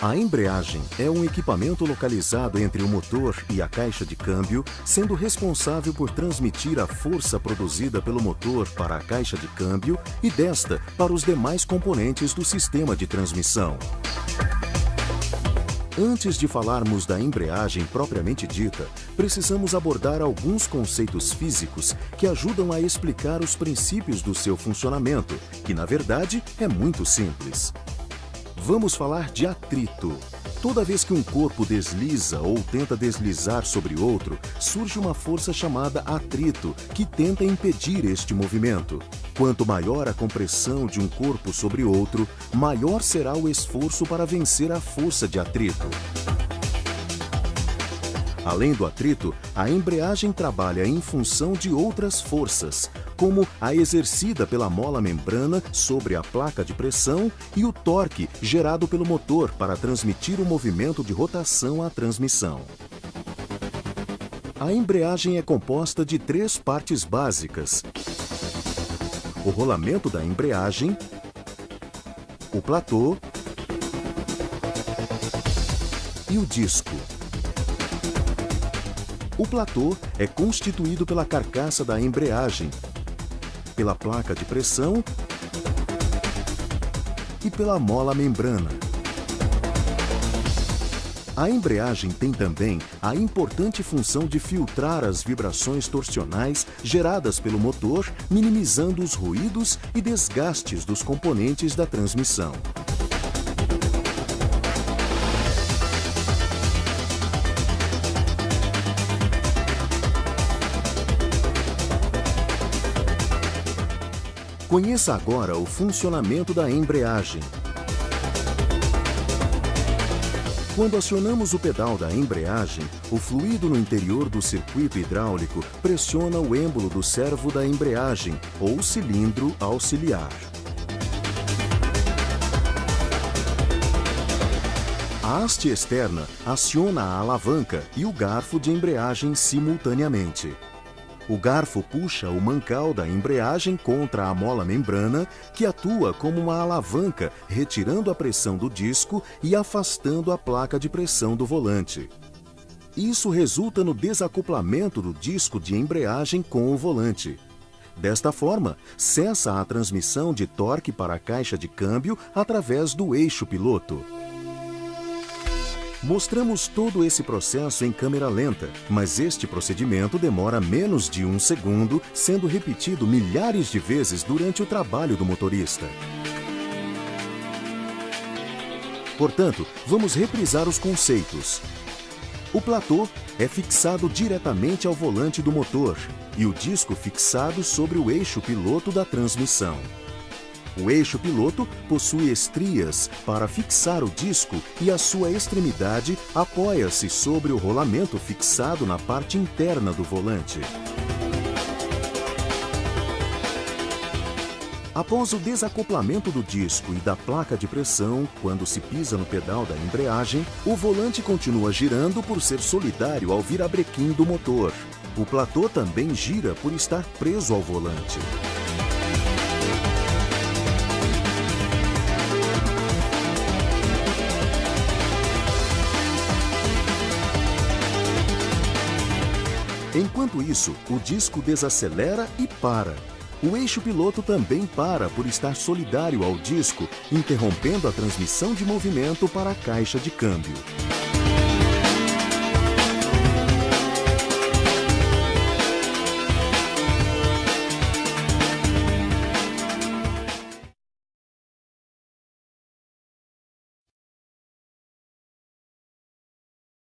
A embreagem é um equipamento localizado entre o motor e a caixa de câmbio, sendo responsável por transmitir a força produzida pelo motor para a caixa de câmbio e desta para os demais componentes do sistema de transmissão. Antes de falarmos da embreagem propriamente dita, precisamos abordar alguns conceitos físicos que ajudam a explicar os princípios do seu funcionamento, que na verdade é muito simples. Vamos falar de atrito. Toda vez que um corpo desliza ou tenta deslizar sobre outro, surge uma força chamada atrito, que tenta impedir este movimento. Quanto maior a compressão de um corpo sobre outro, maior será o esforço para vencer a força de atrito. Além do atrito, a embreagem trabalha em função de outras forças, como a exercida pela mola membrana sobre a placa de pressão e o torque gerado pelo motor para transmitir o movimento de rotação à transmissão. A embreagem é composta de 3 partes básicas: o rolamento da embreagem, o platô e o disco. O platô é constituído pela carcaça da embreagem, pela placa de pressão e pela mola membrana. A embreagem tem também a importante função de filtrar as vibrações torsionais geradas pelo motor, minimizando os ruídos e desgastes dos componentes da transmissão. Conheça agora o funcionamento da embreagem. Quando acionamos o pedal da embreagem, o fluido no interior do circuito hidráulico pressiona o êmbolo do servo da embreagem, ou cilindro auxiliar. A haste externa aciona a alavanca e o garfo de embreagem simultaneamente. O garfo puxa o mancal da embreagem contra a mola membrana, que atua como uma alavanca, retirando a pressão do disco e afastando a placa de pressão do volante. Isso resulta no desacoplamento do disco de embreagem com o volante. Desta forma, cessa a transmissão de torque para a caixa de câmbio através do eixo piloto. Mostramos todo esse processo em câmera lenta, mas este procedimento demora menos de 1 segundo, sendo repetido milhares de vezes durante o trabalho do motorista. Portanto, vamos reprisar os conceitos. O platô é fixado diretamente ao volante do motor e o disco fixado sobre o eixo piloto da transmissão. O eixo piloto possui estrias para fixar o disco e a sua extremidade apoia-se sobre o rolamento fixado na parte interna do volante. Após o desacoplamento do disco e da placa de pressão, quando se pisa no pedal da embreagem, o volante continua girando por ser solidário ao virabrequim do motor. O platô também gira por estar preso ao volante. Enquanto isso, o disco desacelera e para. O eixo piloto também para por estar solidário ao disco, interrompendo a transmissão de movimento para a caixa de câmbio.